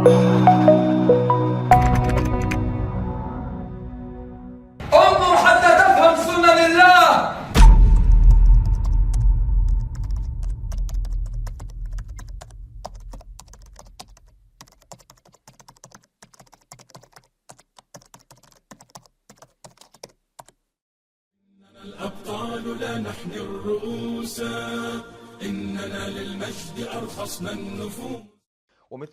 انظر حتى تفهم سنن الله. الأبطال لا نحني الرؤوس إننا للمجد أرخصنا النفوس.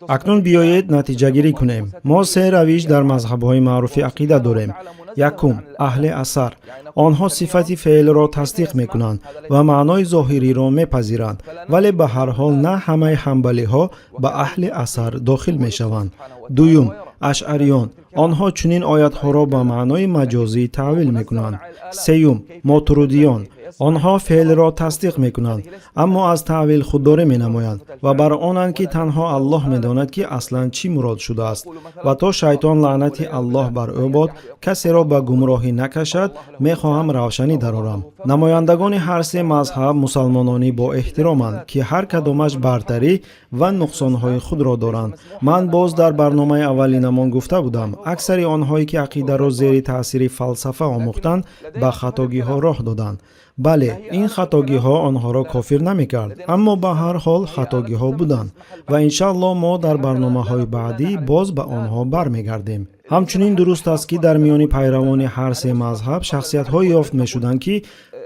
اکنون بیایید نتیجه گیری کنیم. ما سه روش در مذهب‌های معروف عقیده داریم. یکم، اهل اثر. آنها صفت فعل را تصدیق میکنند و معنای ظاهری را میپذیرند، ولی به هر حال نه همه حنبلی ها به اهل اثر داخل میشوند. دوم، اشعریان. آنها چنین آیات ها را به معنای مجازی تعویل میکنند. سوم، ماتریدیان. آنها فعل را تصدیق میکنند اما از تعویل خودداری مینمایند و بر آنند که تنها الله میداند که اصلا چی مراد شده است و تا شیطان لعنت الله بر او باد کسی را به گمراهی نکشد میخواهم روشنی درآورم. نمایندگان هر سه مذهب مسلمانانی با احترامند که هر کدامش برتری و نقصانهای خود را دارند. من باز در برنامه اولینمان گفته بودم اکثر آنهایی که عقیده را زیر تاثیر فلسفه آموختند به خطاگی ها راه دادند. بله، این خطاگی ها آنها را کافر نمی کرد، اما به هر حال خطاگی ها بودند و انشاءالله ما در برنامه های بعدی باز به آنها برمیگردیم. همچنین درست است که در میان پیروان هر سه مذهب شخصیت های یافت می شدند که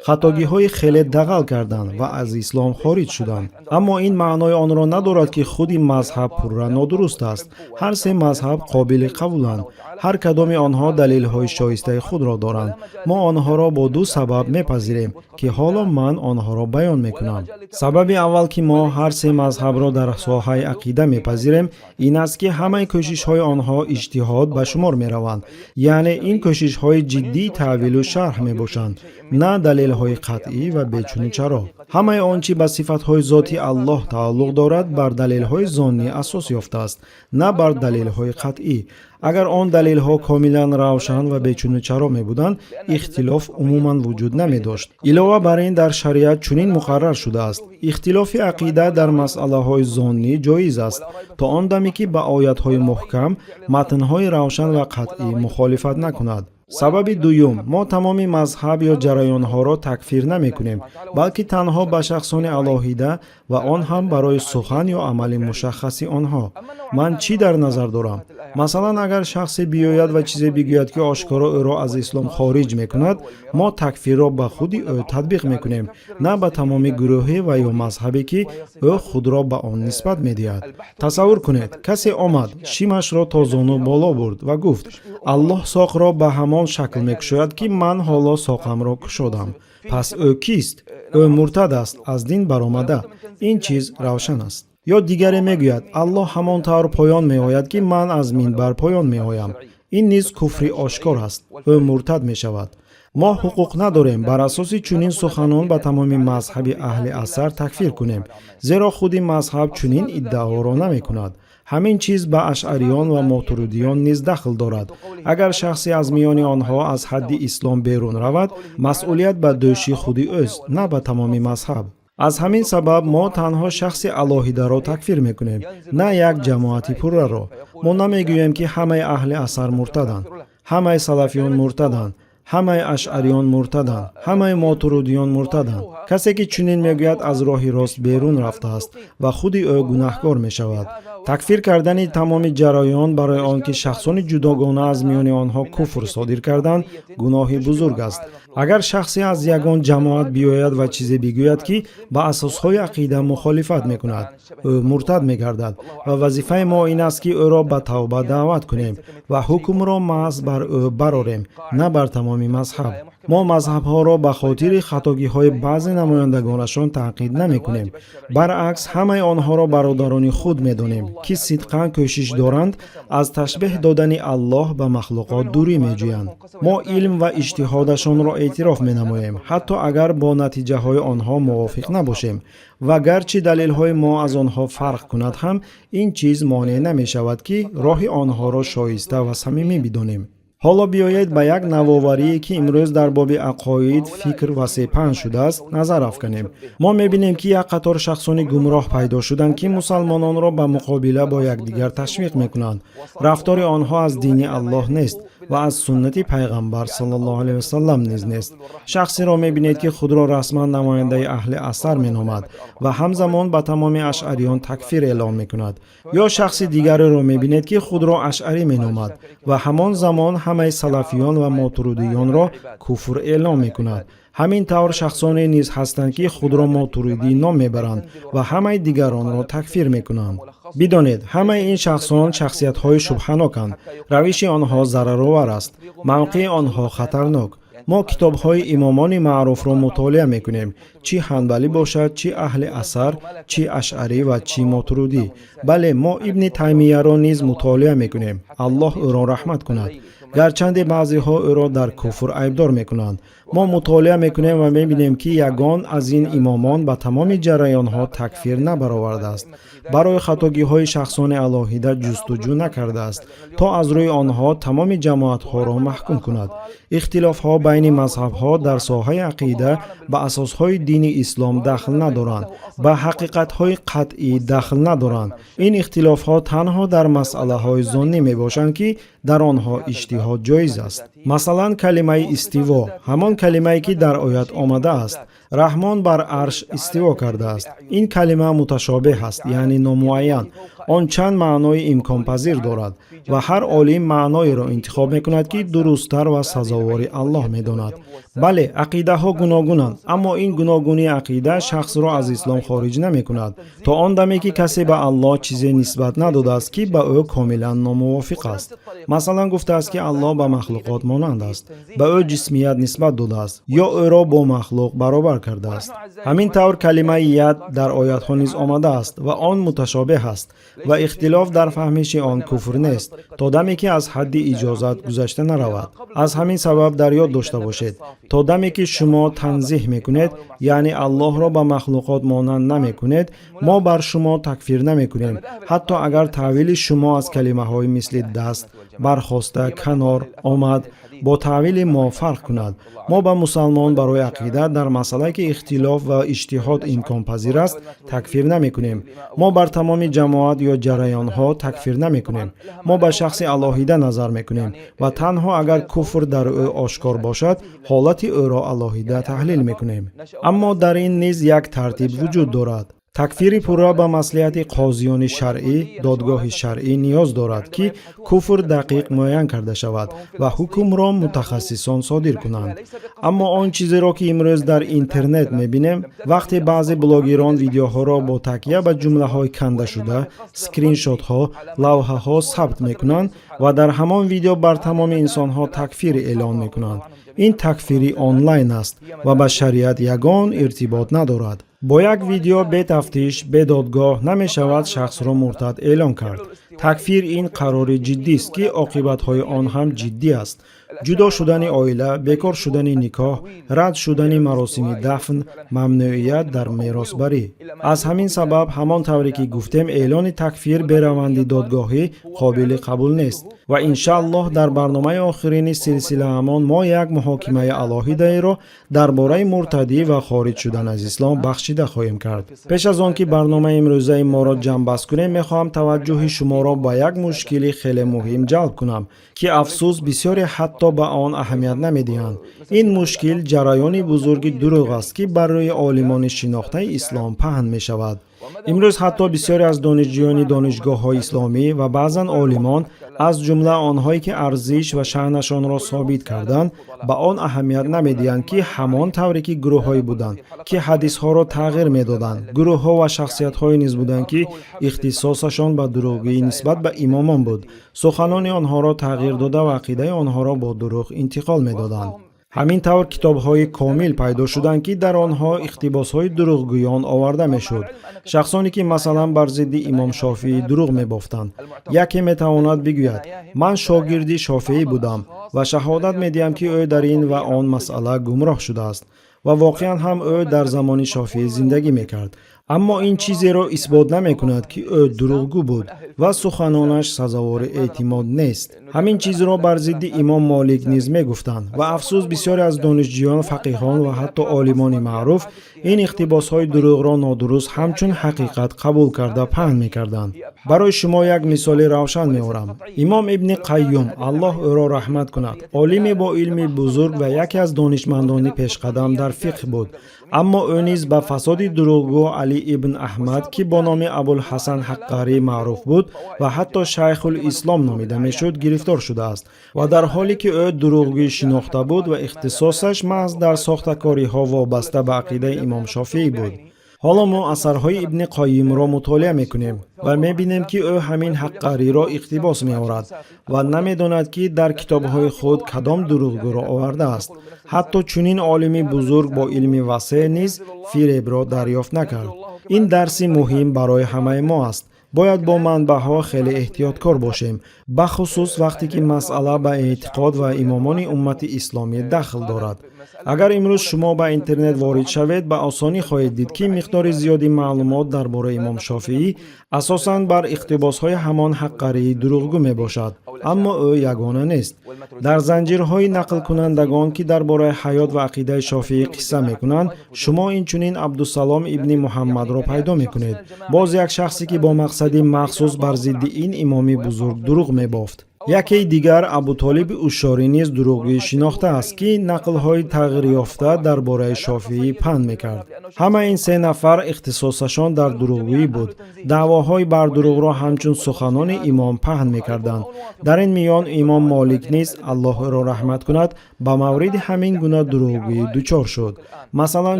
خطاگی های خیلی دغل کردند و از اسلام خارج شدند، اما این معنای آن را ندارد که خود مذهب پورا نادرست است. هر سه مذهب قابل قبولند. هر کدام آنها دلیل های شایسته خود را دارند. ما آنها را با دو سبب میپذیریم که حالا من آنها را بیان میکنم. سبب اول که ما هر سه مذهب را در ساحه عقیده میپذیریم این است که همه کوشش های آنها اجتهاد به شمار میروند، یعنی این کوشش های جدی تعویل و شرح میباشند، نه دلیل های قطعی و بیچون چرا. همه آنچه به صفت های ذاتی الله تعلق دارد بر دلیل های ظنی اساس یافته است، نه بر دلیل های قطعی. اگر آن دلیل ها کاملا روشن و بیچون چرا می بودند اختلاف عموما وجود نمی داشت. علاوه بر این در شریعت چنین مقرر شده است اختلاف عقیده در مسئله های ظنی جایز است تا آن دمی که به آیات های محکم متن های روشن و قطعی مخالفت نکند. سبب دوم، ما تمام مذهب یا جریان ها را تکفیر نمی کنیم، بلکه تنها به شخصان علاهیده و آن هم برای سخن یا عمل مشخصی آنها. من چی در نظر دارم؟ مثلا اگر شخصی بیاید و چیزی بگوید که آشکارا او را از اسلام خارج میکند، ما تکفیر را به خود او تطبیق میکنیم، نه به تمام گروهی و یا مذهبی که او خود را به آن نسبت میدهد. تصور کنید کسی آمد شیمش را تا زانو بالا برد و گفت الله ساق را به همان شکل میکشاید که من حالا ساقم را کشادم. پس او کیست؟ او مرتد است، از دین برآمده. این چیز روشن است. یا دیگری میگوید الله همان طور پایان میآید که من از منبر پایان میآیم. این نیز کفر آشکار است. او مرتد میشود. ما حقوق نداریم بر اساس چنین سخنان به تمام مذهب اهل اثر تکفیر کنیم، زیرا خود مذهب چنین ادعا را نمی کند. همین چیز به اشعریان و ماتریدیان نیز دخل دارد. اگر شخصی از میان آنها از حد اسلام بیرون رود، مسئولیت به دوشی خود اوست، نه به تمام مذهب. از همین سبب ما تنها شخص علاهیده را تکفیر میکنیم، نه یک جماعتی پوره را. ما نمیگوییم که همه اهل اثر مرتدند، همه سلفیان مرتدند، همه اشعریان مرتدند، همه ماتریدیان مرتدند. کسی که چنین میگوید از راه راست بیرون رفته است و خود او گناهکار می شود. تکفیر کردن تمام جریان برای آنکه شخصان جداگانه از میان آنها کفر صادر کردند گناهی بزرگ است. اگر شخصی از یگان جماعت بیاید و چیزی بگوید که با اساسهای عقیده مخالفت میکند، او مرتد میگردد و وظیفه ما این است که او را به توبه دعوت کنیم و حکم را محض بر او برآوریم، نه بر تمام مذهب. ما مذهب ها را به خاطر خطاگی های بعضی نمایندگانشان تنقید نمی کنیم. برعکس همه آنها را برادران خود می دانیم که صدقاً کوشش دارند از تشبیه دادن الله به مخلوقات دوری می جویند. ما علم و اجتهادشان را اعتراف می نماییم، حتی اگر با نتیجه های آنها موافق نباشیم و گرچه دلیل های ما از آنها فرق کند هم این چیز مانع نمی شود که راه آنها را شایسته و صمیمی بدانیم. حالا بیایید به یک نوآوری که امروز در باب عقاید، فکر و سپهر شده است نظر افکنیم. ما می‌بینیم که یک قطار شخصان گمراه پیدا شدند که مسلمانان را به مقابله با یکدیگر تشویق می‌کنند. رفتار آنها از دین الله نیست و از سنت پیغمبر صلی الله علیه و سلم نیست. شخصی را می‌بینید که خود را رسما نماینده اهل اثر می‌نامد و همزمان به تمام اشعریان تکفیر اعلام می‌کند. یا شخص دیگر را می‌بینید که خود را اشعری می‌نامد و همان زمان همه سلفیان و ماتوریدیان را کفر اعلام می‌کند. همین طور شخصانی نیز هستند که خود را ماتوریدی نام میبرند و همه دیگران را تکفیر میکنند. بدانید همه این شخصان شخصیت‌های شبهه‌ناکند. روش آنها ضررآور است. موقع آنها خطرناک. ما کتاب‌های امامان معروف را مطالعه می‌کنیم، چی حنبلی باشد، چی اهل اثر، چی اشعری و چی ماتوریدی. بله، ما ابن تیمیه را نیز مطالعه می‌کنیم. الله او را رحمت کند. گرچند بعضی‌ها او را در کفر عیبدار می‌کنند. ما مطالعه می‌کنیم و می‌بینیم که یگان از این امامان به تمام جریان‌ها تکفیر نبرآورده است. برای خطاگی‌های شخصان علاهیده جستجو نکرده است تا از روی آنها تمام جماعت‌ها را محکوم کند. اختلاف‌ها بین مذهب‌ها در ساحه عقیده به اساس‌های دین اسلام دخل ندارند، به حقیقت‌های قطعی دخل ندارند. این اختلاف‌ها تنها در مسئله‌های ظنی میباشند که در آنها اجتهاد جایز است. مثلا کلمه استوا، همان کلمه‌ای که در آیت آمده است، رحمان بر عرش استوا کرده است. این کلمه متشابه است، یعنی نامعین. آن چند معنای امکان پذیر دارد و هر عالم معنایی را انتخاب میکند که درست‌تر و سزاوار الله میداند. بله، عقیده ها گوناگونند، اما این گوناگونی عقیده شخص را از اسلام خارج نمیکند تا آن دمی که کسی به الله چیزی نسبت نداده است که به او کاملا ناموافق است. مثلا گفته است که الله به مخلوقات مانند است، به او جسمیت نسبت داده است یا او را با مخلوق برابر کرده است. همین طور کلمه ید در آیات ها نیز آمده است و آن متشابه است و اختلاف در فهمش آن کفر نیست تا دمی که از حد اجازت گذشته نرود. از همین سبب در یاد داشته باشید تا دمی که شما تنزیه میکنید، یعنی الله را به مخلوقات مانند نمیکنید، ما بر شما تکفیر نمیکنیم، حتی اگر تعویل شما از کلمه های مثل دست، برخاسته، کنار، آمد با تعویل ما فرق کند. ما به مسلمان برای عقیده در مسئله که اختلاف و اجتهاد امکان پذیر است تکفیر نمی کنیم. ما بر تمام جماعت یا جریان ها تکفیر نمی کنیم. ما به شخص علاهیده نظر می کنیم و تنها اگر کفر در او آشکار باشد حالت او را علاهیده تحلیل می کنیم. اما در این نیز یک ترتیب وجود دارد. تکفیر پورا به مصلحت قاضیان شرعی، دادگاه شرعی نیاز دارد که کفر دقیق معین کرده شود و حکم را متخصصان صادر کنند. اما آن چیزی را که امروز در اینترنت می‌بینیم، وقتی بعضی بلاگران ویدیوها را با تکیه به جمله‌های کنده شده، اسکرین شات‌ها، لوحه‌ها ثبت می‌کنند و در همان ویدیو بر تمام انسان‌ها تکفیر اعلان می‌کنند. این تکفیری آنلاین است و با شریعت یگان ارتباط ندارد. با یک ویدیو به تفتیش به دادگاه نمی شود شخص را مرتد اعلام کرد. تکفیر این قرار جدی است که عاقبت‌های آن هم جدی است. جدا شدن عائله، بیکار شدن نکاح، رد شدن مراسم دفن، ممنوعیت در میراثبری. از همین سبب همان طوری که گفتیم اعلان تکفیر به روند دادگاهی قابل قبول نیست و انشاءالله در برنامه آخرین سلسله همان ما یک محاکمه علاهیده را درباره مرتدی و خارج شدن از اسلام بخشیده خواهیم کرد. پیش از آن که برنامه امروزه ما را جمع بست کنیم میخواهم توجه شما را به یک مشکلی خیلی مهم جلب کنم که افسوس بسیاری حتی به آن اهمیت نمیدهند. این مشکل جریان بزرگ دروغ است که بر روی عالمان شناخته اسلام پهن می شود. امروز حتی بسیاری از دانشجویان دانشگاه‌های اسلامی و بعضاً عالمان از جمله آنهایی که ارزش و شأنشان را ثابت کردند به آن اهمیت نمیدهند که همان طوری که گروه‌هایی بودند که حدیث‌ها را تغییر می‌دادند، گروه‌ها و شخصیت‌هایی نیز بودند که اختصاصشان به دروغی نسبت به امامان بود، سخنان آنها را تغییر داده و عقیده آنها را با دروغ انتقال می‌دادند. همین طور کتاب‌های کامل پیدا شدند که در آنها اقتباس‌های دروغگویان آورده می‌شد. شخصانی که مثلا بر ضد امام شافعی دروغ می‌بافتند. یکی می‌تواند بگوید من شاگرد شافعی بودم و شهادت می‌دهم که او در این و آن مسئله گمراه شده است و واقعاً هم او در زمان شافعی زندگی می‌کرد. اما این چیزی را اثبات نمی‌کند که او دروغگو بود و سخنانش سزاوار اعتماد نیست. همین چیز را بر ضد امام مالک نیز می‌گفتند و افسوس بسیاری از دانشجویان، فقیهان و حتی عالمان معروف این اقتباس‌های دروغ را نادرست همچون حقیقت قبول کرده پهن می‌کردند. برای شما یک مثال روشن می‌آورم. امام ابن قیم الله او را رحمت کند، عالم با علم بزرگ و یکی از دانشمندان پیشقدم در فقه بود. اما او نیز به فساد دروغگو علی ابن احمد که با نام ابوالحسن حقاری معروف بود و حتی شیخ الاسلام نامیده میشد گرفتار شده است و در حالی که او دروغگویی شناخته بود و اختصاصش محض در ساختکاری ها وابسته به عقیده امام شافعی بود. حالا ما اثرهای ابن قیم را مطالعه میکنیم و میبینیم که او همین حقاری را اقتباس میآورد و نمیداند که در کتابهای خود کدام دروغگو را آورده است. حتی چنین عالم بزرگ با علم وسیع نیز فریب را دریافت نکرد. این درس مهم برای همه ما است. باید با منبع‌ها خیلی احتیاطکار باشیم، بخصوص وقتی که مسئله به اعتقاد و امامان امت اسلامی دخل دارد. اگر امروز شما به اینترنت وارد شوید به آسانی خواهید دید که مقدار زیادی معلومات درباره امام شافعی اساساً بر اقتباس‌های همان حقاری دروغگو می باشد، اما او یگانه نیست. در زنجیرهای نقل کنندگان که درباره حیات و عقیده شافعی قصه می‌کنند، شما این چنین عبدالسلام ابن محمد را پیدا می‌کنید، باز یک شخصی که با مقصدی مخصوص بر ضد این امام بزرگ دروغ می‌بافت. یکی دیگر ابوطالب اشاری نیز دروغگویی شناخته است که نقل‌های تغییر یافته درباره شافعی پهن می‌کرد. همه این سه نفر اختصاصشان در دروغگویی بود. دعواهای بر دروغ را همچون سخنان امام پهن می‌کردند. در این میان امام مالک نیز الله را رحمت کند به مورد همین گونه دروغگویی دچار شد. مثلا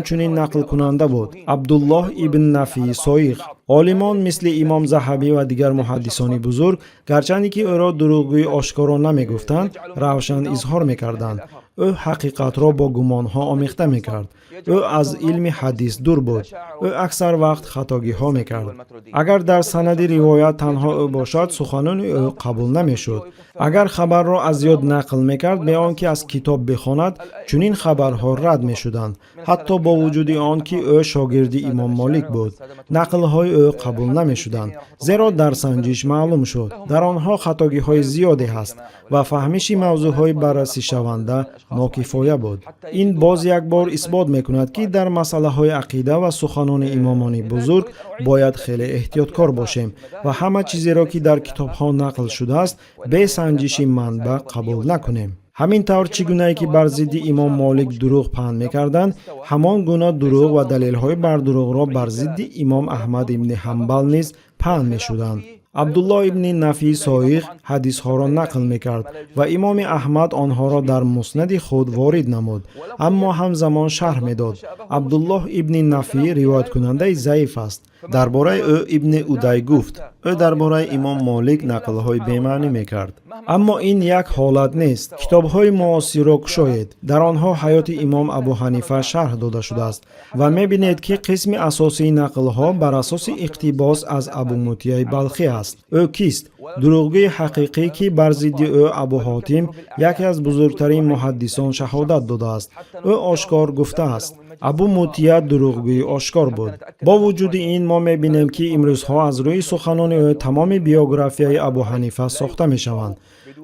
چنین نقل کننده بود: عبدالله ابن نفی سایغ. عالمان مثل امام ذهبی و دیگر محدثان بزرگ گرچند که او را دروغگوی آشکارا نمیگفتند، روشن اظهار میکردند. او حقیقت را با گمانها آمیخته میکرد. او از علم حدیث دور بود. او اکثر وقت خطاگی ها میکرد. اگر در سند روایت تنها او باشد سخنان او قبول نمیشد. اگر خبر را از یاد نقل میکرد به آنکه از کتاب بخواند چنین خبرها رد میشدند، حتی با وجود آن که او شاگرد امام مالک بود. نقل های او قبول نمیشدند، زیرا در سنجش معلوم شد در آنها خطاگی های زیادی هست و فهمش موضوع های بررسی شونده ناکفایه بود. این باز یک بار اثبات میکند که در مسئله های عقیده و سخنان امامان بزرگ باید خیلی احتیاطکار باشیم و همه چیزی را که در کتاب ها نقل شده است به سنجش منبع قبول نکنیم. همین طور چگونه ای که بر ضد امام مالک دروغ پهن میکردند، همان گونه دروغ و دلیل های بر دروغ را بر ضد امام احمد ابن حنبل نیز پهن میشدند. عبدالله ابن نفی سایغ حدیث ها را نقل میکرد و امام احمد آنها را در مسند خود وارد نمود، اما همزمان شرح میداد. عبدالله ابن نفی روایت کننده ضعیف است. درباره او ابن ادی گفت او درباره امام مالک نقل های بی‌معنی میکرد. اما این یک حالت نیست. کتاب های معاصر را گشایید، در آنها حیات امام ابو حنیفه شرح داده شده است و میبینید که قسم اساسی نقل ها بر اساس اقتباس از ابو مطیع بلخی است. او کیست؟ دروغگوی حقیقی که بر ضد او ابو حاتم یکی از بزرگترین محدثان شهادت داده است. او آشکار گفته است. ابو مطیع دروغگوی آشکار بود. با وجود این ما می‌بینیم که امروزها از روی سخنان او تمام بیوگرافیای ابو حنیفه ساخته می‌شوند.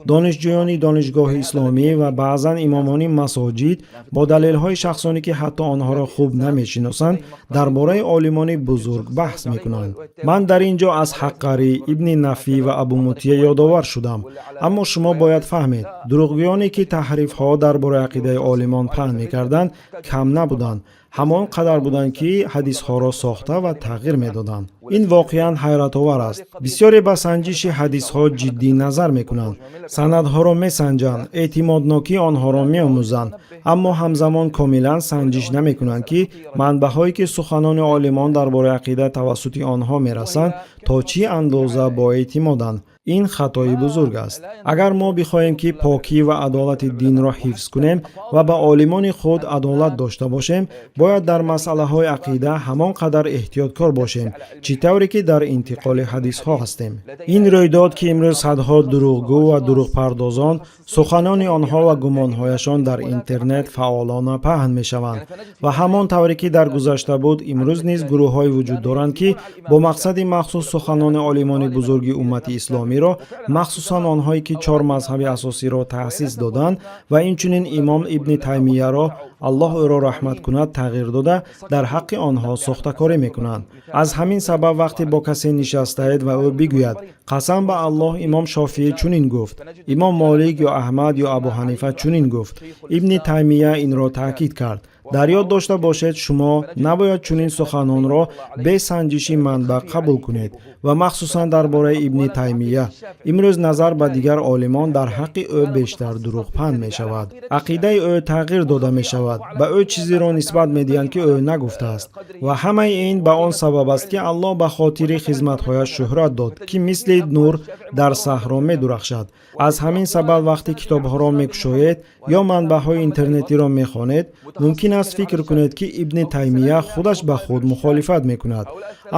دانشجویان دانشگاه اسلامی و بعضاً امامان مساجد با دلیل‌های شخصانی که حتی آنها را خوب نمی‌شناسند درباره عالمان بزرگ بحث می‌کنند. من در اینجا از حقاری، ابن نفی و ابو مطیع یادآور شدم، اما شما باید فهمید دروغگویانی که تحریف‌ها درباره عقیده عالمان پهن می‌کردند کم نبودند. همان قدر بودند که حدیث ها را ساخته و تغییر میدادند. این واقعا حیرت آور است. بسیاری به سنجش حدیث ها جدی نظر میکنند، سندها را میسنجند، اعتمادناکی آنها را میآموزند، اما همزمان کاملا سنجش نمیکنند که منبع هایی که سخنان عالمان درباره عقیده توسط آنها میرسند تا چه اندازه با اعتمادند. این خطای بزرگ است. اگر ما بخواهیم که پاکی و عدالت دین را حفظ کنیم و به عالمان خود عدالت داشته باشیم، бояд дар масъалаҳои ақида ҳамон қадар эҳтиёткор бошем, чӣ тавре ки дар интиқоли ҳадисҳо ҳастем. Ин рӯйдод, ки имрӯз садҳо дурӯғгӯ ва дурӯғпардозон суханони онҳо ва гумонҳояшон дар интернет фаъолона паҳн мешаванд ва ҳамон тавре ки дар гузашта буд, имрӯз низ гурӯҳҳое вуҷуд доранд, ки бо мақсади махсус суханони олимони бузурги уммати исломиро, махсусан онҳое ки 4 мазҳаби асосиро таъсис доданд ва инчунин имом ибни Таймияро Аллоҳ ӯро раҳмат кунад тағйир дода, дар ҳаққи онҳо сохтакорӣ мекунанд. Аз ҳамин сабаб вақте бо касе нишастаед ва ӯ бигӯяд қасам ба Аллоҳ имом Шофиӣ чунин гуфт, имом Молик ё Аҳмад ё Абу Ҳанифа чунин гуфт, ибни Таймия инро таъкид кард. дар ёд дошта бошед, шумо набояд чунин суханонро бе санҷиши манбаъ қабул кунед ва махсусан дар бораи ибни Таймия. Имрӯз назар ба дигар олимон дар ҳаққи ӯ бештар дурӯғ паҳн мешавад. Ақидаи ӯ тағйир дода мешавад, ба ӯ чизеро нисбат медиҳанд, ки ӯ нагуфтааст. Ва ҳамаи ин ба он сабаб аст, ки Аллоҳ ба хотири хизматҳояш шӯҳрат дод, ки мисли нур дар саҳро медурахшад. аз ҳамин сабаб вақте китобҳоро мекушоед ё манбаъҳои интернетиро мехонед, мумкин аст фикр кунед, ки ибни Таймия худаш ба худ мухолифат мекунад.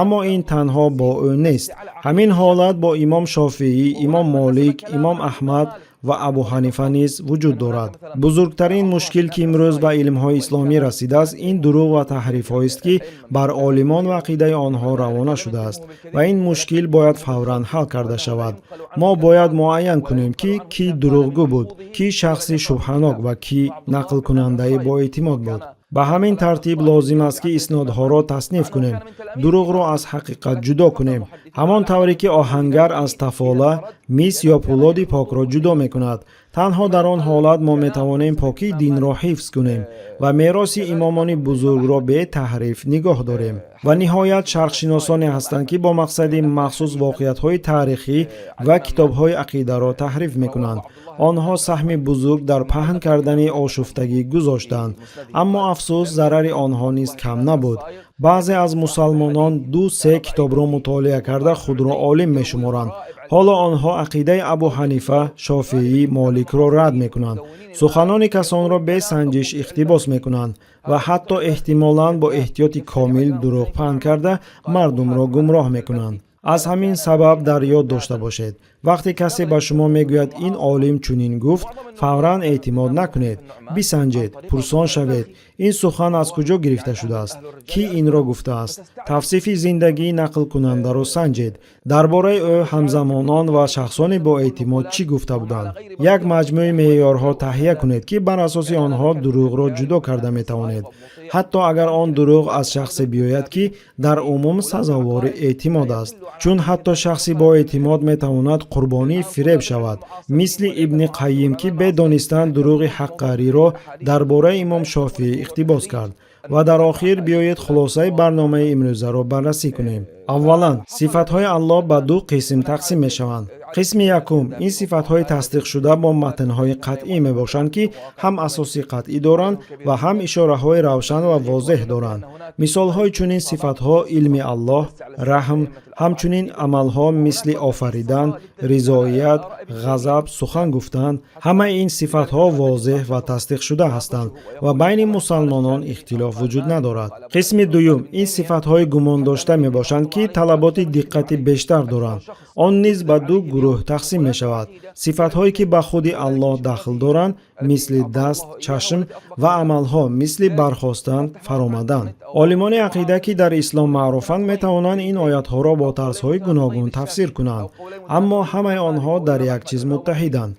аммо ин танҳо бо ӯ нест. ҳамин ҳолат бо имом Шофиӣ, имом Молик, имом Аҳмад ва Абу Ҳанифа низ вуҷуд дорад. бузургтарин мушкил, ки имрӯз ба илмҳои исломӣ расидааст, ин дурӯғ ва таҳрифҳоест, ки бар олимон ва ақидаи онҳо равона шудааст ва ин мушкил бояд фавран ҳал карда шавад. мо бояд муайян кунем, ки кӣ дурӯғгӯ буд, кӣ шахси шубҳанок ва кӣ нақлкунандаи боэътимод буд. ба ҳамин тартиб лозим аст, ки иснодҳоро тасниф кунем, дурӯғро аз ҳақиқат ҷудо кунем. ҳамон тавре ки оҳангар аз тафола, мис ё пӯлоди покро ҷудо мекунад. танҳо дар он ҳолат мо метавонем покии динро ҳифз кунем ва мероси имомони бузургро бе таҳриф нигоҳ дорем. ва ниҳоят шарқшиносоне ҳастанд, ки бо мақсади махсус воқеиятҳои таърихӣ ва китобҳои ақидаро таҳриф мекунанд. онҳо саҳми бузург дар паҳн кардани ошуфтагӣ гузоштанд, аммо афсӯс зарари онҳо низ кам набуд. баъзе аз мусалмонон 2-3 китобро мутолиа карда худро олим мешуморанд. ҳоло онҳо ақидаи Абу Ҳанифа, Шофиӣ, Моликро рад мекунанд. суханони касонро бе санҷиш иқтибос мекунанд ва ҳатто эҳтимолан бо эҳтиёти комил дурӯғ паҳн карда мардумро гумроҳ мекунанд. аз ҳамин сабаб дар ёд дошта бошед, вақте касе ба шумо мегӯяд ин олим чунин гуфт, фавран эътимод накунед. бисанҷед, пурсон шавед, ин сухан аз куҷо гирифта шудааст, кӣ инро гуфтааст. тавсифи зиндагии нақлкунандаро санҷед, дар бораи ӯ ҳамзамонон ва шахсони боэътимод чӣ гуфта буданд. як маҷмӯи меъёрҳо таҳия кунед, ки бар асоси онҳо дурӯғро ҷудо карда метавонед, ҳатто агар он дурӯғ аз шахсе биёяд, ки дар умум сазовори эътимод аст. чун ҳатто шахси боэътимод метавонад қурбонии фиреб шавад, мисли ибни Қаййим, ки бе донистан дурӯғи ҳаққариро дар бораи имом Шофиӣ иқтибос кард. ва дар охир биёед хулосаи барномаи имрӯзаро баррасӣ кунем. аввалан, сифатҳои Аллоҳ ба ду қисм тақсим мешаванд. қисми якум, ин сифатҳои тасдиқшуда бо матнҳои қатъӣ мебошанд, ки ҳам асоси қатъӣ доранд ва ҳам ишораҳои равшан ва возеҳ доранд. мисолҳои чунин сифатҳо илми Аллоҳ, раҳм, ҳамчунин амалҳо мисли офаридан, ризоият, ғазаб, сухан гуфтан, ҳамаи ин сифатҳо возеҳ ва тасдиқшуда ҳастанд ва байни мусалмонон ихтилоф вуҷуд надорад. қисми дуюм, ин сифатҳои гумондошта мебошанд, ки талаботи диққати бештар доранд. он низ ба ду гурӯҳ тақсим мешавад. сифатҳое ки ба худи Аллоҳ дахл доранд, мисли даст, чашм ва амалҳо мисли бархостан, фаромадан. олимони ақида, ки дар ислом маъруфанд, метавонанд ин оятҳоро бо тарзҳои гуногун тафсир кунанд, аммо ҳамаи онҳо дар як чиз муттаҳиданд: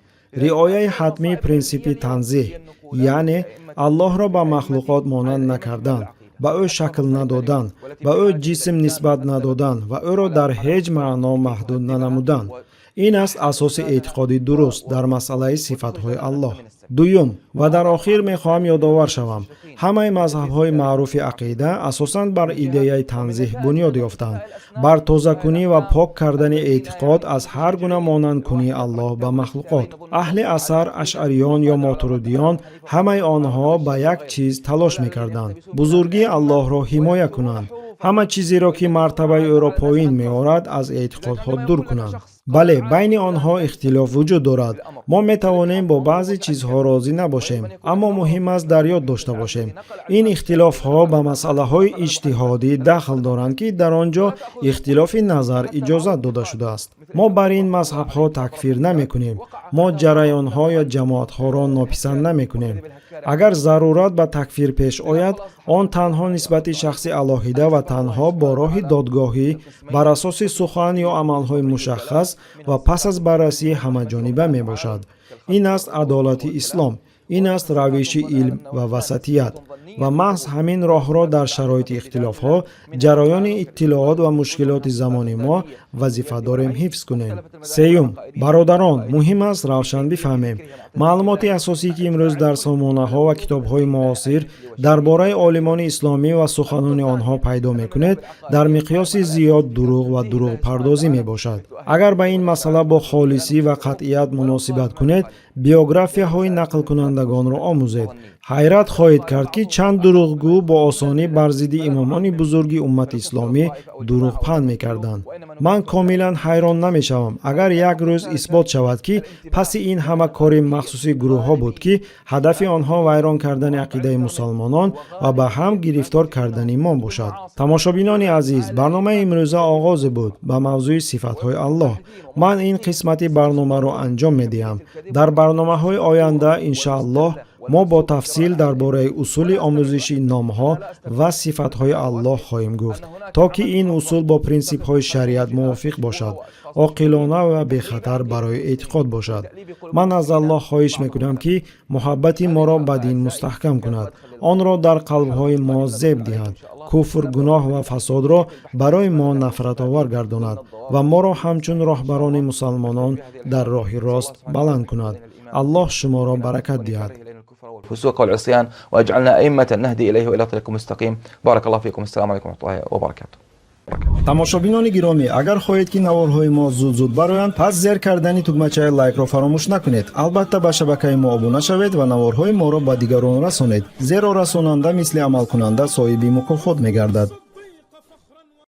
риояи ҳатмии принсипи танзеҳ, яъне Аллоҳро ба махлуқот монанд накардан, ба ӯ шакл надодан, ба ӯ ҷисм нисбат надодан ва ӯро дар ҳеҷ маъно маҳдуд нанамудан. ин аст асоси эътиқоди дуруст дар масъалаи сифатҳои Аллоҳ. дуюм ва дар охир мехоҳам ёдовар шавам, ҳамаи мазҳабҳои маъруфи ақида асосан бар идеяи танзеҳ бунёд ёфтанд, бар тозакунӣ ва пок кардани эътиқод аз ҳар гуна монандкунии Аллоҳ ба махлуқот. аҳли асар, ашъариён ё мотуридиён, ҳамаи онҳо ба як чиз талош мекарданд: бузургии Аллоҳро ҳимоя кунанд, ҳама чизеро ки мартабаи ӯро поин меорад аз эътиқодҳо дур кунанд. бале байни онҳо ихтилоф вуҷуд дорад. мо метавонем бо баъзе чизҳо розӣ набошем, аммо муҳим аст дар ёд дошта бошем ин ихтилофҳо ба масъалаҳои иҷтиҳодӣ дахл доранд ки дар он ҷо ихтилофи назар иҷозат дода шудааст. мо бар ин мазҳабҳо такфир намекунем. мо ҷараёнҳо ё ҷамоатҳоро нописанд намекунем. агар зарурат ба такфир пеш ояд, он танҳо нисбати шахси алоҳида ва танҳо бо роҳи додгоҳӣ бар асоси сухан ё амалҳои мушаххас ва пас аз баррасии ҳамаҷониба мебошад. ин аст адолати ислом. ин аст равиши илм ва васатият. ва маҳз ҳамин роҳро дар шароити ихтилофҳо, ҷараёни иттилоот ва мушкилоти замони мо вазифа дорем ҳифз кунем. сеюм, бародарон, муҳим аст равшан бифаҳмем. маълумоти асосие ки имрӯз дар сомонаҳо ва китобҳои муосир дар бораи олимони исломӣ ва суханони онҳо пайдо мекунед, дар миқёси зиёд дурӯғ ва дурӯғпардозӣ мебошад. агар ба ин масъала бо холисӣ ва қатъият муносибат кунед, биографияҳои нақлкунандагонро омӯзед. ҳайрат хоҳед кард ки чанд дурӯғгӯ бо осонӣ бар зидди имомони бузурги уммати исломӣ дурӯғ паҳн мекарданд. ман комилан ҳайрон намешавам, агар як рӯз исбот шавад ки паси ин ҳама кори махсуси гурӯҳҳо буд ки ҳадафи онҳо вайрон кардани ақидаи мусалмонон ва ба ҳам гирифтор кардани мо бошад. тамошобинони азиз, барномаи имрӯза оғозе буд ба мавзӯи сифатҳои Аллоҳ. ман ин қисмати барномаро анҷом медиҳам. дар барномаҳои оянда иншааллоҳ мо бо тафсил дар бораи усули омӯзиши номҳо ва сифатҳои Аллоҳ хоҳем гуфт, то ки ин усул бо принсипҳои шариат мувофиқ бошад, оқилона ва бехатар барои эътиқод бошад. ман аз Аллоҳ хоҳиш мекунам ки муҳаббати моро ба дин мустаҳкам кунад, онро дар қалбҳои мо зеб диҳад, куфр, гуноҳ ва фасодро барои мо нафратовар гардонад ва моро ҳамчун роҳбарони мусалмонон дар роҳи рост баланд кунад. аллоҳ шуморо баракат диҳад. الفسوق والعصيان واجعلنا أئمة نهدي إليه وإلى طريق مستقيم. بارك الله فيكم. السلام عليكم ورحمة الله وبركاته. тамошобинони гиромӣ, агар хоҳед ки наворҳои мо зуд бароянд, пас зер кардани тугмачаи лайкро фаромӯш накунед. албатта ба шабакаи мо обуна шавед ва наворҳои моро ба дигарон расонед, зеро расонанда мисли амалкунанда соҳиби мукофот мегардад.